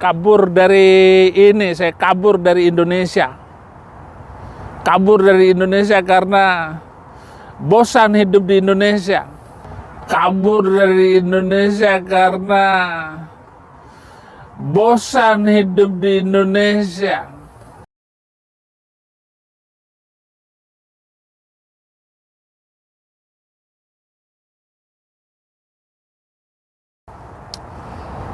kabur dari ini, saya kabur dari Indonesia. Kabur dari Indonesia karena bosan hidup di Indonesia. Kabur dari Indonesia karena bosan hidup di Indonesia.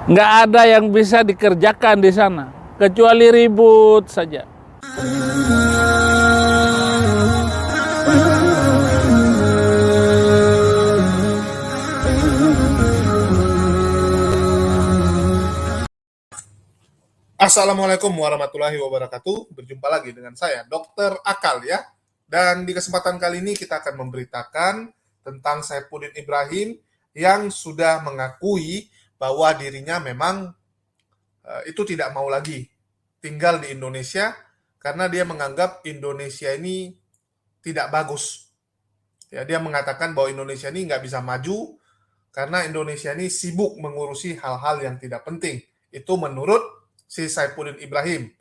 Nggak ada yang bisa dikerjakan di sana, kecuali ribut saja. Assalamualaikum warahmatullahi wabarakatuh. Berjumpa lagi dengan saya, Dr. Akal ya. Dan di kesempatan kali ini kita akan memberitakan tentang Saifuddin Ibrahim yang sudah mengakui bahwa dirinya memang itu tidak mau lagi tinggal di Indonesia karena dia menganggap Indonesia ini tidak bagus. Ya, dia mengatakan bahwa Indonesia ini nggak bisa maju karena Indonesia ini sibuk mengurusi hal-hal yang tidak penting. Itu menurut si Saifuddin Ibrahim.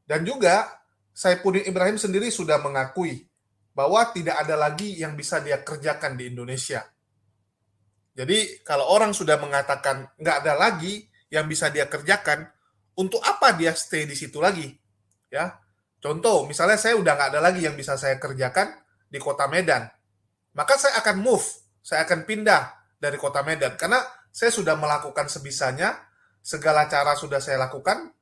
Dan juga Saifuddin Ibrahim sendiri sudah mengakui bahwa tidak ada lagi yang bisa dia kerjakan di Indonesia. Jadi kalau orang sudah mengatakan nggak ada lagi yang bisa dia kerjakan, untuk apa dia stay di situ lagi? Ya, contoh misalnya saya udah nggak ada lagi yang bisa saya kerjakan di kota Medan, maka saya akan move, saya akan pindah dari kota Medan karena saya sudah melakukan sebisanya, segala cara sudah saya lakukan,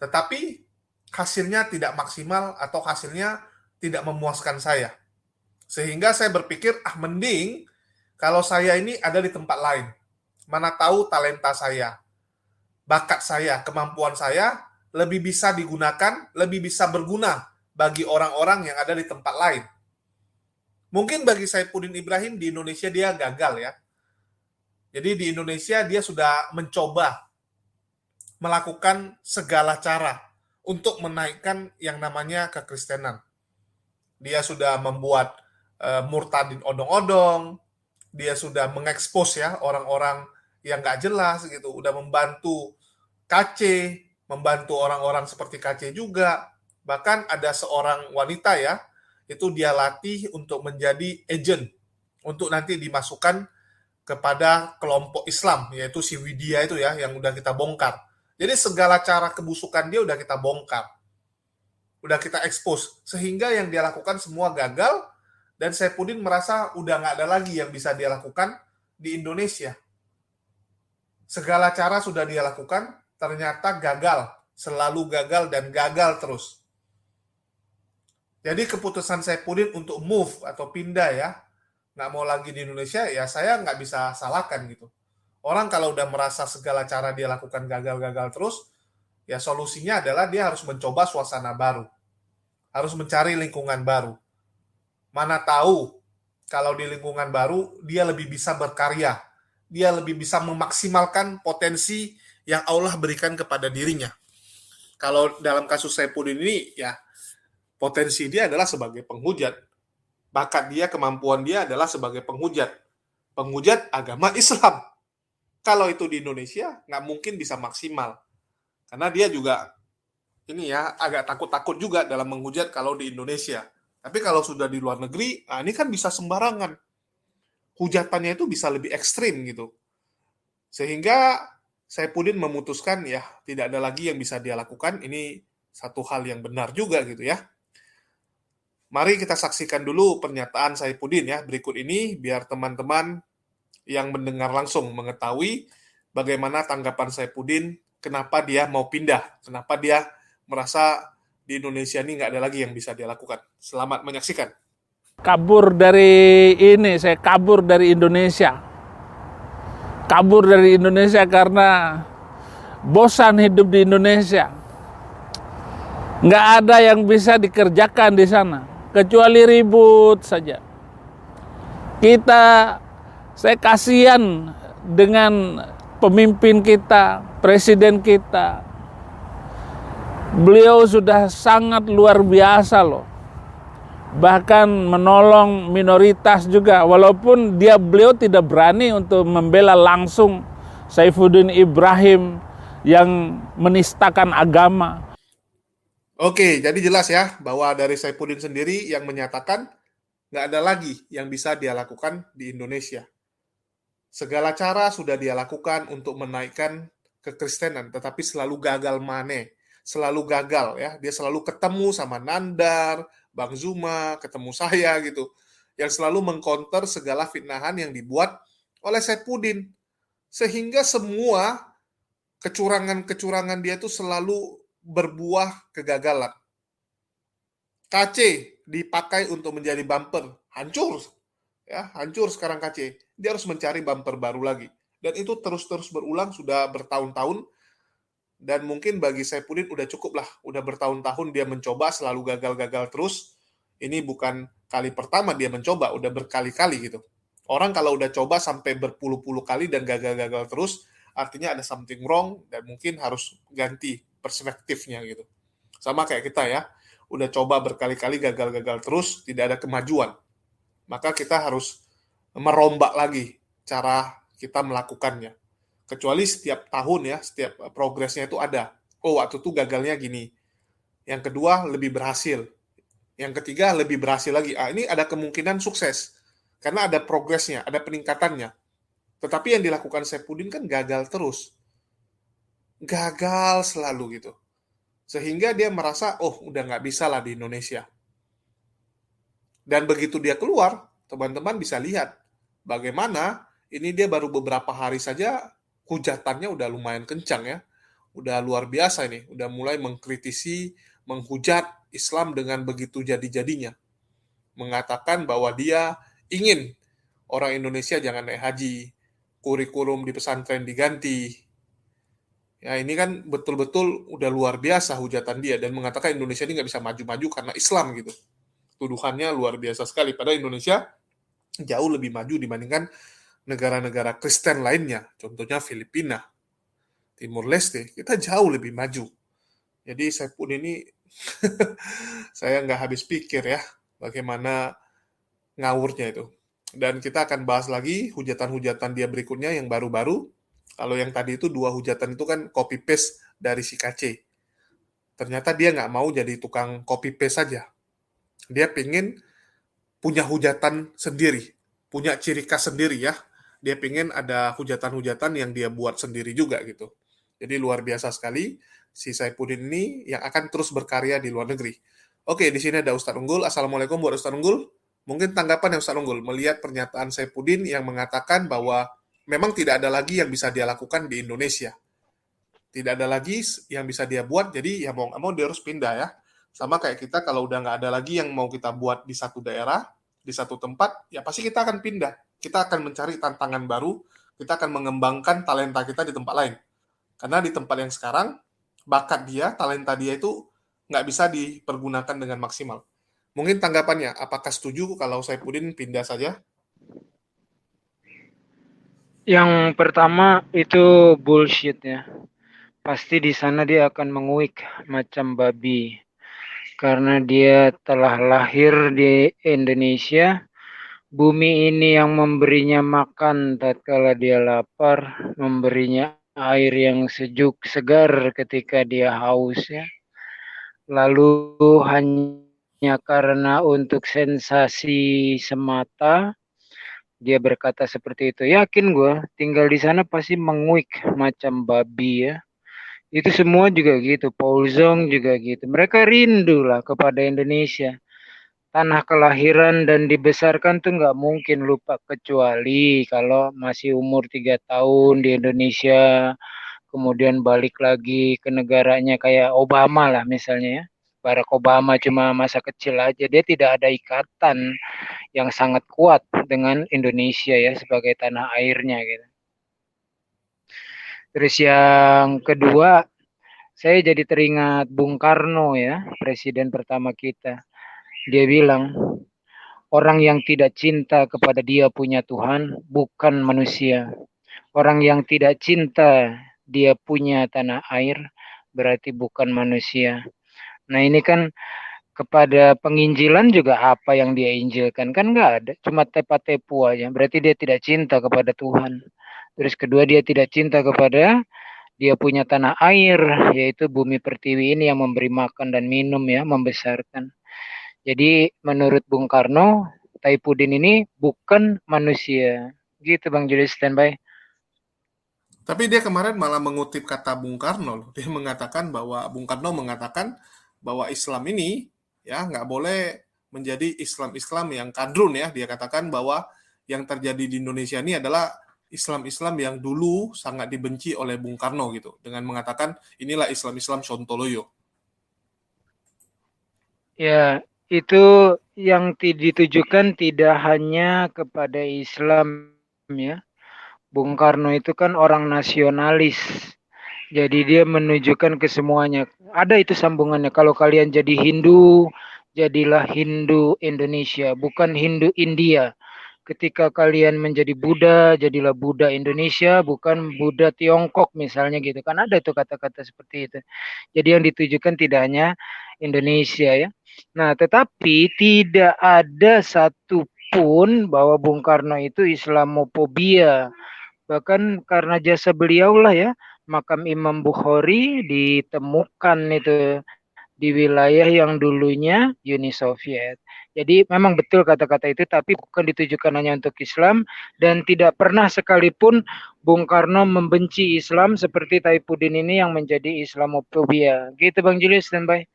tetapi hasilnya tidak maksimal atau hasilnya tidak memuaskan saya. Sehingga saya berpikir, mending kalau saya ini ada di tempat lain. Mana tahu talenta saya, bakat saya, kemampuan saya lebih bisa digunakan, lebih bisa berguna bagi orang-orang yang ada di tempat lain. Mungkin bagi Saifuddin Ibrahim di Indonesia dia gagal ya. Jadi di Indonesia dia sudah mencoba melakukan segala cara untuk menaikkan yang namanya kekristenan. Dia sudah membuat murtadin odong-odong, dia sudah mengekspos ya orang-orang yang nggak jelas gitu, udah membantu KC, membantu orang-orang seperti KC juga. Bahkan ada seorang wanita ya, itu dia latih untuk menjadi agent, untuk nanti dimasukkan kepada kelompok Islam, yaitu si Widya itu ya, yang udah kita bongkar. Jadi segala cara kebusukan dia udah kita bongkar, udah kita expose, sehingga yang dia lakukan semua gagal, dan Saifuddin merasa udah nggak ada lagi yang bisa dia lakukan di Indonesia. Segala cara sudah dia lakukan, ternyata gagal, selalu gagal dan gagal terus. Jadi keputusan Saifuddin untuk move atau pindah ya, nggak mau lagi di Indonesia, ya saya nggak bisa salahkan gitu. Orang kalau udah merasa segala cara dia lakukan gagal-gagal terus, ya solusinya adalah dia harus mencoba suasana baru. Harus mencari lingkungan baru. Mana tahu kalau di lingkungan baru dia lebih bisa berkarya. Dia lebih bisa memaksimalkan potensi yang Allah berikan kepada dirinya. Kalau dalam kasus Saifuddin ini ya potensi dia adalah sebagai penghujat. Bakat dia, kemampuan dia adalah sebagai penghujat. Penghujat agama Islam. Kalau itu di Indonesia nggak mungkin bisa maksimal. Karena dia juga ini ya agak takut-takut juga dalam menghujat kalau di Indonesia. Tapi kalau sudah di luar negeri, ini kan bisa sembarangan. Hujatannya itu bisa lebih ekstrim gitu. Sehingga Saifuddin memutuskan ya tidak ada lagi yang bisa dia lakukan. Ini satu hal yang benar juga gitu ya. Mari kita saksikan dulu pernyataan Saifuddin ya berikut ini biar teman-teman yang mendengar langsung mengetahui bagaimana tanggapan Saifuddin, kenapa dia mau pindah, kenapa dia merasa di Indonesia ini nggak ada lagi yang bisa dia lakukan. Selamat menyaksikan. Kabur dari ini, saya kabur dari Indonesia. Kabur dari Indonesia karena bosan hidup di Indonesia. Nggak ada yang bisa dikerjakan di sana, kecuali ribut saja. Saya kasihan dengan pemimpin kita, presiden kita. Beliau sudah sangat luar biasa loh. Bahkan menolong minoritas juga. Walaupun beliau tidak berani untuk membela langsung Saifuddin Ibrahim yang menistakan agama. Oke, jadi jelas ya bahwa dari Saifuddin sendiri yang menyatakan nggak ada lagi yang bisa dia lakukan di Indonesia. Segala cara sudah dia lakukan untuk menaikkan kekristenan, tetapi selalu gagal mane, selalu gagal ya. Dia selalu ketemu sama Nandar, Bang Zuma, ketemu saya gitu, yang selalu mengcounter segala fitnahan yang dibuat oleh Saifuddin, sehingga semua kecurangan-kecurangan dia itu selalu berbuah kegagalan. KC dipakai untuk menjadi bumper, hancur ya, hancur sekarang KC. Dia harus mencari bumper baru lagi. Dan itu terus-terus berulang sudah bertahun-tahun, dan mungkin bagi Saifuddin udah cukup lah, udah bertahun-tahun dia mencoba selalu gagal-gagal terus. Ini bukan kali pertama dia mencoba, udah berkali-kali gitu. Orang kalau udah coba sampai berpuluh-puluh kali dan gagal-gagal terus, artinya ada something wrong dan mungkin harus ganti perspektifnya gitu. Sama kayak kita ya, udah coba berkali-kali gagal-gagal terus, tidak ada kemajuan. Maka kita harus merombak lagi cara kita melakukannya. Kecuali setiap tahun ya, setiap progresnya itu ada. Oh, waktu itu gagalnya gini. Yang kedua lebih berhasil. Yang ketiga lebih berhasil lagi. Ini ada kemungkinan sukses. Karena ada progresnya, ada peningkatannya. Tetapi yang dilakukan Saifuddin kan gagal terus. Gagal selalu gitu. Sehingga dia merasa, oh udah nggak bisa lah di Indonesia. Dan begitu dia keluar, teman-teman bisa lihat bagaimana ini dia baru beberapa hari saja hujatannya udah lumayan kencang ya. Udah luar biasa ini, udah mulai mengkritisi, menghujat Islam dengan begitu jadi-jadinya. Mengatakan bahwa dia ingin orang Indonesia jangan naik haji, kurikulum di pesantren diganti. Ya ini kan betul-betul udah luar biasa hujatan dia, dan mengatakan Indonesia ini nggak bisa maju-maju karena Islam gitu. Tuduhannya luar biasa sekali, padahal Indonesia jauh lebih maju dibandingkan negara-negara Kristen lainnya, contohnya Filipina, Timur Leste, kita jauh lebih maju. Jadi saya pun ini saya nggak habis pikir ya bagaimana ngawurnya itu. Dan kita akan bahas lagi hujatan-hujatan dia berikutnya yang baru-baru. Kalau yang tadi itu 2 hujatan itu kan copy paste dari si KC. Ternyata dia nggak mau jadi tukang copy paste saja. Dia pengen punya hujatan sendiri, punya ciri khas sendiri ya. Dia pengen ada hujatan-hujatan yang dia buat sendiri juga gitu. Jadi luar biasa sekali si Saifuddin ini yang akan terus berkarya di luar negeri. Oke, di sini ada Ustadz Unggul. Assalamualaikum buat Ustadz Unggul. Mungkin tanggapan yang Ustadz Unggul melihat pernyataan Saifuddin yang mengatakan bahwa memang tidak ada lagi yang bisa dia lakukan di Indonesia. Tidak ada lagi yang bisa dia buat, jadi ya mau nggak mau dia harus pindah ya. Sama kayak kita kalau udah nggak ada lagi yang mau kita buat di satu daerah, di satu tempat, ya pasti kita akan pindah. Kita akan mencari tantangan baru, kita akan mengembangkan talenta kita di tempat lain. Karena di tempat yang sekarang, bakat dia, talenta dia itu nggak bisa dipergunakan dengan maksimal. Mungkin tanggapannya, apakah setuju kalau Saifuddin pindah saja? Yang pertama itu bullshit ya. Pasti di sana dia akan menguik macam babi. Karena dia telah lahir di Indonesia, bumi ini yang memberinya makan tatkala dia lapar, memberinya air yang sejuk segar ketika dia haus ya. Lalu hanya karena untuk sensasi semata dia berkata seperti itu. Yakin gue tinggal di sana pasti menguik macam babi ya. Itu semua juga gitu. Paul Zong juga gitu. Mereka rindu lah kepada Indonesia. Tanah kelahiran dan dibesarkan tuh nggak mungkin lupa, kecuali kalau masih umur 3 tahun di Indonesia, kemudian balik lagi ke negaranya kayak Obama lah misalnya ya. Barack Obama cuma masa kecil aja, dia tidak ada ikatan yang sangat kuat dengan Indonesia ya sebagai tanah airnya gitu. Terus yang kedua, saya jadi teringat Bung Karno ya, presiden pertama kita. Dia bilang, orang yang tidak cinta kepada dia punya Tuhan bukan manusia. Orang yang tidak cinta dia punya tanah air berarti bukan manusia. Nah ini kan kepada penginjilan juga apa yang dia injilkan kan nggak ada, cuma tepa-tepu aja. Berarti dia tidak cinta kepada Tuhan. Terus kedua dia tidak cinta kepada dia punya tanah air, yaitu bumi pertiwi ini yang memberi makan dan minum ya, membesarkan. Jadi menurut Bung Karno, Taipudin ini bukan manusia. Gitu Bang Julius, standby. Tapi dia kemarin malah mengutip kata Bung Karno loh. Dia mengatakan bahwa Bung Karno mengatakan bahwa Islam ini ya nggak boleh menjadi Islam-Islam yang kadrun ya. Dia katakan bahwa yang terjadi di Indonesia ini adalah Islam-Islam yang dulu sangat dibenci oleh Bung Karno gitu. Dengan mengatakan inilah Islam-Islam Sontoloyo. Ya, itu yang ditujukan tidak hanya kepada Islam ya. Bung Karno itu kan orang nasionalis. Jadi dia menunjukkan ke semuanya. Ada itu sambungannya. Kalau kalian jadi Hindu, jadilah Hindu Indonesia, bukan Hindu India. Ketika kalian menjadi Buddha, jadilah Buddha Indonesia, bukan Buddha Tiongkok misalnya gitu. Kan ada itu kata-kata seperti itu. Jadi yang ditujukan tidak hanya Indonesia ya. Nah, tetapi tidak ada satupun bahwa Bung Karno itu Islamofobia. Bahkan karena jasa beliau lah ya, makam Imam Bukhari ditemukan itu di wilayah yang dulunya Uni Soviet. Jadi memang betul kata-kata itu, tapi bukan ditujukan hanya untuk Islam dan tidak pernah sekalipun Bung Karno membenci Islam seperti Taipudin ini yang menjadi Islamofobia. Gitu Bang Julius dan Bay.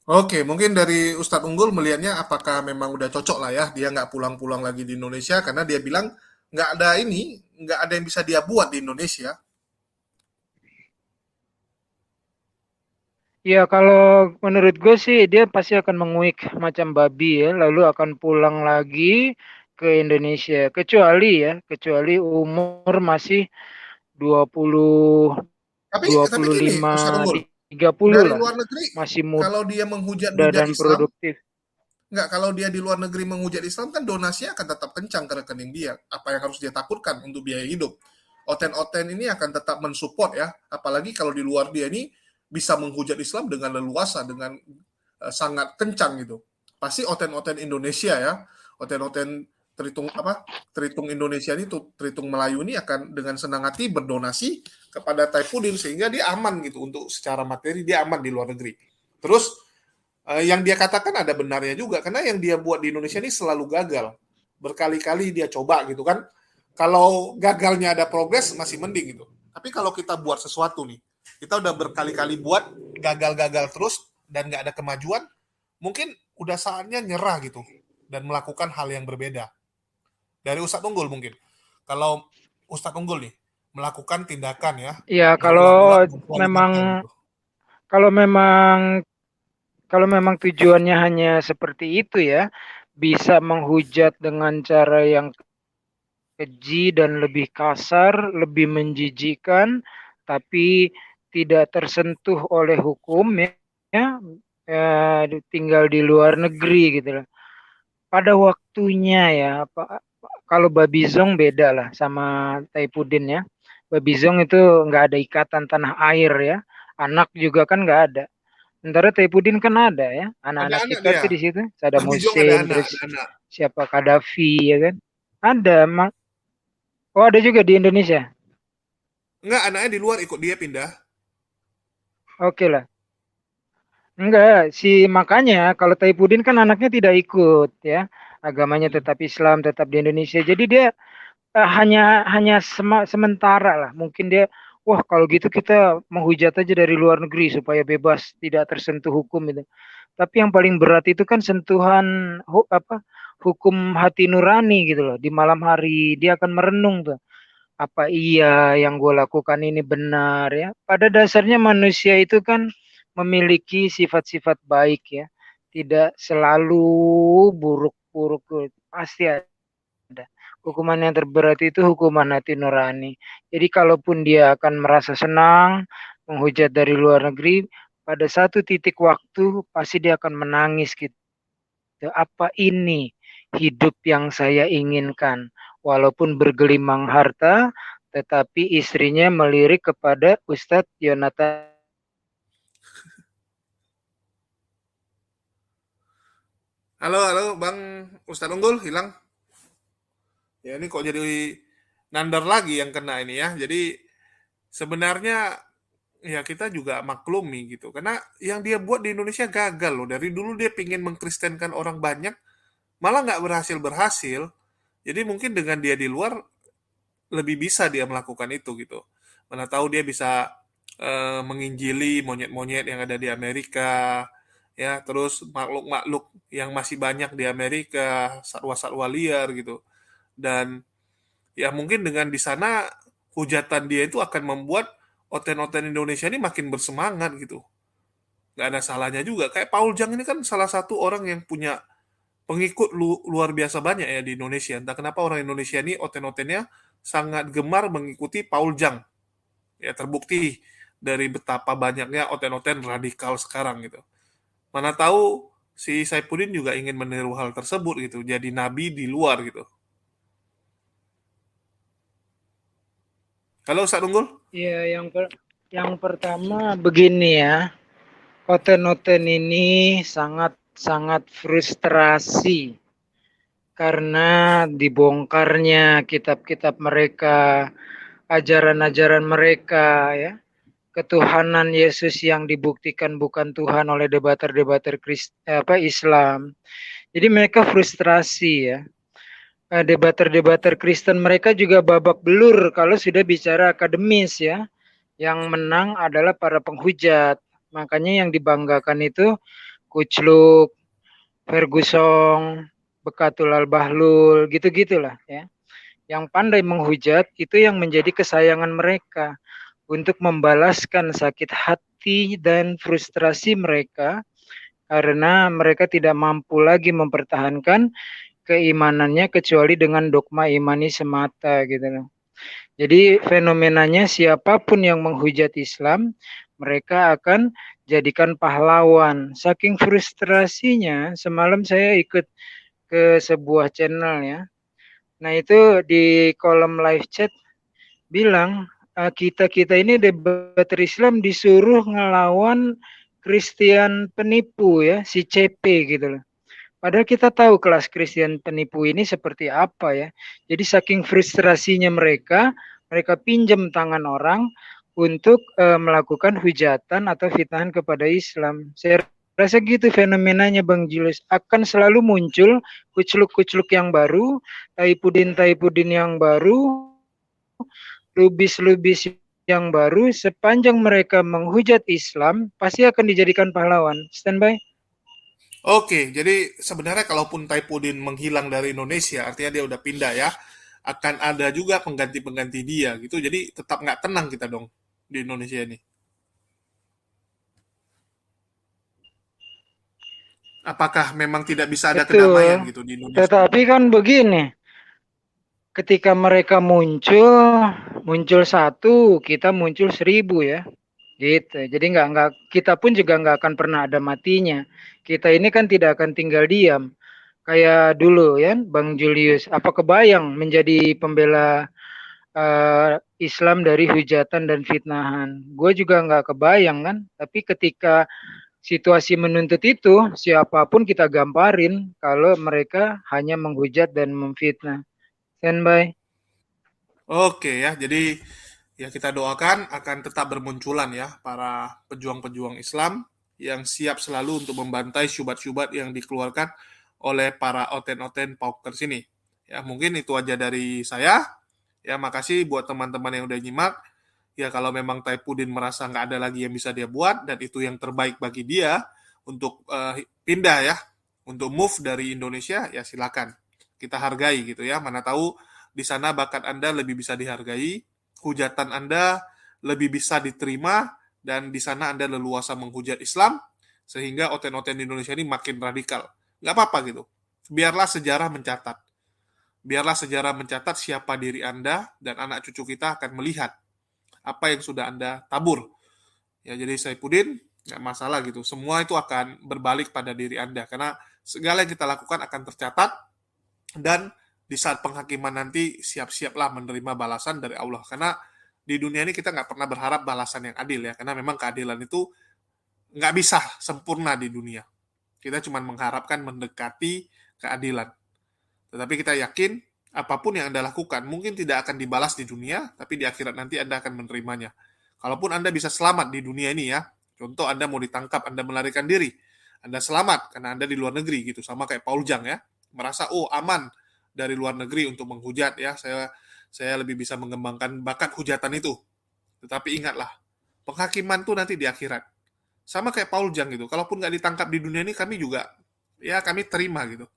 Oke, mungkin dari Ustadz Unggul melihatnya apakah memang udah cocok lah ya dia nggak pulang-pulang lagi di Indonesia karena dia bilang nggak ada ini, nggak ada yang bisa dia buat di Indonesia. Ya kalau menurut gue sih dia pasti akan menguik macam babi ya, lalu akan pulang lagi ke Indonesia. Kecuali umur masih 20 Tapi gini, Ustadz 25 Unggul, 30 dari lah. luar negeri Masih muda kalau dia menghujat-hujat dan Islam, produktif. nggak kalau dia di luar negeri menghujat Islam kan donasinya akan tetap kencang ke rekening dia. Apa yang harus dia takutkan untuk biaya hidup? Oten-oten ini akan tetap mensupport ya, apalagi kalau di luar dia ini bisa menghujat Islam dengan leluasa, dengan sangat kencang gitu. Pasti oten-oten Indonesia ya, oten-oten Tritung apa Tritung Indonesia ini Tritung Melayu ini akan dengan senang hati berdonasi kepada Taipudin sehingga dia aman gitu untuk secara materi dia aman di luar negeri. Terus yang dia katakan ada benarnya juga karena yang dia buat di Indonesia ini selalu gagal. Berkali-kali dia coba gitu kan. Kalau gagalnya ada progres masih mending gitu. Tapi kalau kita buat sesuatu nih, kita udah berkali-kali buat gagal-gagal terus dan nggak ada kemajuan, mungkin udah saatnya nyerah gitu dan melakukan hal yang berbeda. Dari Ustadz Unggul mungkin. Kalau Ustadz Unggul nih melakukan tindakan ya Ya berulang-ulang berkali memang gagal gitu. kalau memang kalau memang tujuannya hanya seperti itu ya, bisa menghujat dengan cara yang keji dan lebih kasar, lebih menjijikan, tapi tidak tersentuh oleh hukum ya, tinggal di luar negeri gitu loh. Pada waktunya ya, kalau Babi Zong beda lah sama Taipudin ya. Babi Zong itu nggak ada ikatan tanah air ya. Anak juga kan nggak ada. Sementara Taipudin kan ada ya. Ada Anak-anak anak kita dia. tuh di situ. Saddam Habis Jong ada Hussein, anak, terus ada anak. siapa Gaddafi ya kan. Ada, oh ada juga di Indonesia. Enggak, anaknya di luar ikut dia pindah. Oke lah. Enggak, makanya kalau Taipudin kan anaknya tidak ikut ya. Agamanya Hmm. tetap Islam, tetap di Indonesia. Jadi dia hanya sementara lah. Mungkin dia, wah kalau gitu kita menghujat aja dari luar negeri supaya bebas, tidak tersentuh hukum itu. Tapi yang paling berat itu kan sentuhan hukum hati nurani gitu loh. Di malam hari dia akan merenung tuh. Apa iya yang gue lakukan ini benar ya? Pada dasarnya manusia itu kan memiliki sifat-sifat baik ya. Tidak selalu buruk-buruk, pasti ada. Hukuman yang terberat itu hukuman hati nurani. Jadi kalaupun dia akan merasa senang menghujat dari luar negeri, pada satu titik waktu pasti dia akan menangis gitu. Apa ini hidup yang saya inginkan? Walaupun bergelimang harta, tetapi istrinya melirik kepada Ustadz Yonatan. Halo, halo, Bang Ustadz Unggul hilang. Ya ini kok jadi nandar lagi yang kena ini ya. Jadi sebenarnya ya kita juga maklumi gitu. Karena yang dia buat di Indonesia gagal loh. Dari dulu dia pingin mengkristenkan orang banyak, malah nggak berhasil-berhasil. Jadi mungkin dengan dia di luar lebih bisa dia melakukan itu gitu. Mana tahu dia bisa menginjili monyet-monyet yang ada di Amerika, ya, terus makhluk-makhluk yang masih banyak di Amerika, satwa-satwa liar gitu. Dan ya mungkin dengan di sana hujatan dia itu akan membuat oten-oten Indonesia ini makin bersemangat gitu. Nggak ada salahnya juga. Kayak Paul Jang ini kan salah satu orang yang punya pengikut luar biasa banyak ya di Indonesia. Entah kenapa orang Indonesia ini oten-otennya sangat gemar mengikuti Paul Jang. Ya terbukti dari betapa banyaknya oten-oten radikal sekarang gitu. Mana tahu si Saipudin juga ingin meniru hal tersebut gitu, jadi nabi di luar gitu. Halo Ustaz Unggul? Ya, yang pertama begini ya, oten-oten ini sangat frustrasi karena dibongkarnya kitab-kitab mereka, ajaran-ajaran mereka ya. Ketuhanan Yesus yang dibuktikan bukan Tuhan oleh debater-debater Islam. Jadi mereka frustrasi ya. Debater-debater Kristen mereka juga babak belur kalau sudah bicara akademis ya. Yang menang adalah para penghujat. Makanya yang dibanggakan itu Kucluk, Ferguson, Bekatul Al-Bahlul, gitu-gitulah ya. Yang pandai menghujat itu yang menjadi kesayangan mereka untuk membalaskan sakit hati dan frustrasi mereka karena mereka tidak mampu lagi mempertahankan keimanannya kecuali dengan dogma imani semata gitu loh. Jadi fenomenanya siapapun yang menghujat Islam, mereka akan jadikan pahlawan. Saking frustrasinya, semalam saya ikut ke sebuah channel ya. Nah itu di kolom live chat bilang kita-kita ini debater Islam disuruh ngelawan Christian penipu ya, si CP gitu loh. Padahal kita tahu kelas Christian penipu ini seperti apa ya. Jadi saking frustrasinya mereka, mereka pinjam tangan orang untuk melakukan hujatan atau fitnahan kepada Islam. Saya rasa gitu fenomenanya Bang Julius. Akan selalu muncul kucluk-kucluk yang baru, taipudin-taipudin yang baru, lubis-lubis yang baru. Sepanjang mereka menghujat Islam, pasti akan dijadikan pahlawan. Standby. Oke, jadi sebenarnya kalaupun Taipudin menghilang dari Indonesia, artinya dia udah pindah ya, akan ada juga pengganti-pengganti dia gitu. Jadi tetap nggak tenang kita dong di Indonesia ini. Apakah memang tidak bisa ada kedamaian Betul. gitu di Indonesia? Tetapi kan begini, ketika mereka muncul satu, kita muncul 1000 ya. Gitu. Jadi nggak kita pun juga nggak akan pernah ada matinya. Kita ini kan tidak akan tinggal diam. Kayak dulu ya, Bang Julius. Apa kebayang menjadi pembela Islam dari hujatan dan fitnahan? Gue juga nggak kebayang kan. Tapi ketika situasi menuntut itu, siapapun kita gamparin kalau mereka hanya menghujat dan memfitnah. Standby. Oke ya, jadi ya kita doakan akan tetap bermunculan ya para pejuang-pejuang Islam yang siap selalu untuk membantai syubhat-syubhat yang dikeluarkan oleh para oten-oten paukers ini. Ya mungkin itu aja dari saya. Ya makasih buat teman-teman yang udah nyimak. Ya kalau memang Taipudin merasa nggak ada lagi yang bisa dia buat dan itu yang terbaik bagi dia untuk pindah ya, untuk move dari Indonesia, ya silakan. Kita hargai gitu ya. Mana tahu di sana bakat Anda lebih bisa dihargai, hujatan Anda lebih bisa diterima, dan di sana Anda leluasa menghujat Islam, sehingga oten-oten di Indonesia ini makin radikal. Nggak apa-apa gitu. Biarlah sejarah mencatat. Biarlah sejarah mencatat siapa diri Anda, dan anak cucu kita akan melihat apa yang sudah Anda tabur. Ya, jadi Saipudin, nggak masalah gitu. Semua itu akan berbalik pada diri Anda, karena segala yang kita lakukan akan tercatat, dan di saat penghakiman nanti siap-siaplah menerima balasan dari Allah. Karena di dunia ini kita nggak pernah berharap balasan yang adil ya, karena memang keadilan itu nggak bisa sempurna di dunia. Kita cuma mengharapkan mendekati keadilan. Tetapi kita yakin apapun yang Anda lakukan mungkin tidak akan dibalas di dunia, tapi di akhirat nanti Anda akan menerimanya. Kalaupun Anda bisa selamat di dunia ini ya, contoh Anda mau ditangkap, Anda melarikan diri, Anda selamat karena Anda di luar negeri gitu, sama kayak Paul Jang ya, merasa aman dari luar negeri untuk menghujat ya, saya lebih bisa mengembangkan bakat hujatan itu. Tetapi ingatlah, penghakiman tuh nanti di akhirat. Sama kayak Paul Jang gitu, kalaupun nggak ditangkap di dunia ini kami juga ya kami terima gitu.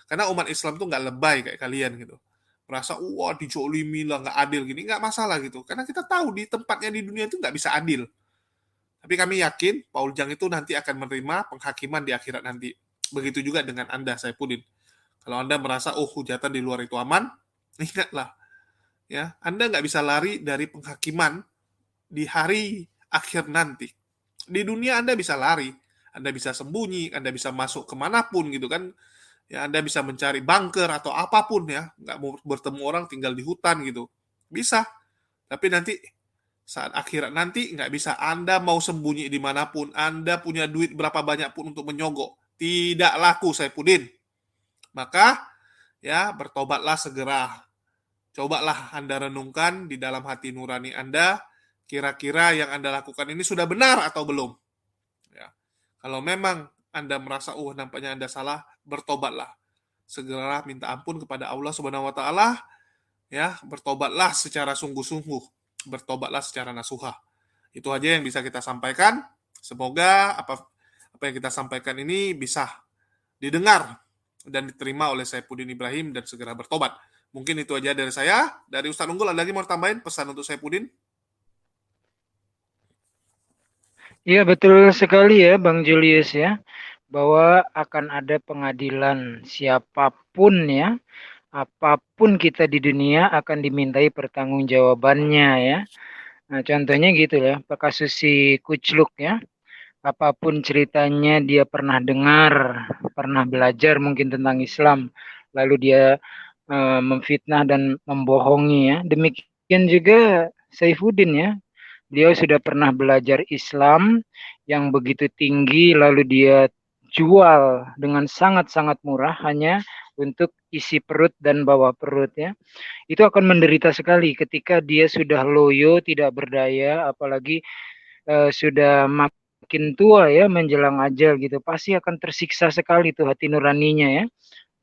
Karena umat Islam tuh nggak lebay kayak kalian gitu. Merasa, wah dijolimi lah, nggak adil gini. Nggak masalah gitu. Karena kita tahu di tempatnya di dunia itu nggak bisa adil. Tapi kami yakin, Paul Jang itu nanti akan menerima penghakiman di akhirat nanti. Begitu juga dengan Anda, Saifuddin. Kalau Anda merasa, hujatan di luar itu aman, ingatlah. Ya, Anda nggak bisa lari dari penghakiman di hari akhir nanti. Di dunia Anda bisa lari. Anda bisa sembunyi, Anda bisa masuk kemanapun gitu kan. Ya, Anda bisa mencari bunker atau apapun ya, nggak mau bertemu orang tinggal di hutan gitu. Bisa, tapi nanti saat akhirat nanti nggak bisa. Anda mau sembunyi dimanapun, Anda punya duit berapa banyak pun untuk menyogok. Tidak laku, Saifuddin. Maka, ya bertobatlah segera. Cobalah Anda renungkan di dalam hati nurani Anda, kira-kira yang Anda lakukan ini sudah benar atau belum. Ya. Kalau memang Anda merasa, nampaknya Anda salah, bertobatlah. Segera minta ampun kepada Allah Subhanahu wa taala, ya, bertobatlah secara sungguh-sungguh, bertobatlah secara nasuha. Itu aja yang bisa kita sampaikan. Semoga apa yang kita sampaikan ini bisa didengar dan diterima oleh Saifuddin Ibrahim dan segera bertobat. Mungkin itu aja dari saya. Dari Ustaz Unggul, ada lagi mau tambahin pesan untuk Saifuddin? Iya betul sekali ya Bang Julius ya, bahwa akan ada pengadilan siapapun ya, apapun kita di dunia akan dimintai pertanggungjawabannya ya. Nah, contohnya gitu ya, kasus si Kucluk ya. Apapun ceritanya dia pernah dengar, pernah belajar mungkin tentang Islam, lalu dia memfitnah dan membohongi ya. Demikian juga Saifuddin ya. Dia sudah pernah belajar Islam yang begitu tinggi, lalu dia jual dengan sangat-sangat murah hanya untuk isi perut dan bawah perut ya. Itu akan menderita sekali ketika dia sudah loyo, tidak berdaya, apalagi sudah makin tua ya menjelang ajal gitu. Pasti akan tersiksa sekali tuh hati nuraninya ya.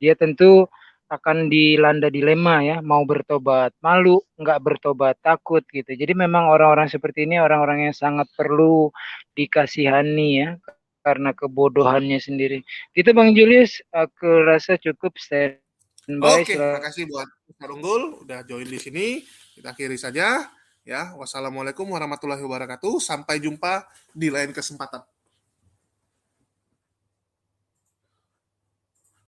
Dia tentu akan dilanda dilema ya, mau bertobat, malu, nggak bertobat, takut gitu. Jadi memang orang-orang seperti ini orang-orang yang sangat perlu dikasihani ya, karena kebodohannya sendiri. Itu Bang Julius, aku rasa cukup standby. Oke, makasih buat Ustaz Unggul udah join di sini. Kita akhiri saja. Ya, wassalamualaikum warahmatullahi wabarakatuh. Sampai jumpa di lain kesempatan.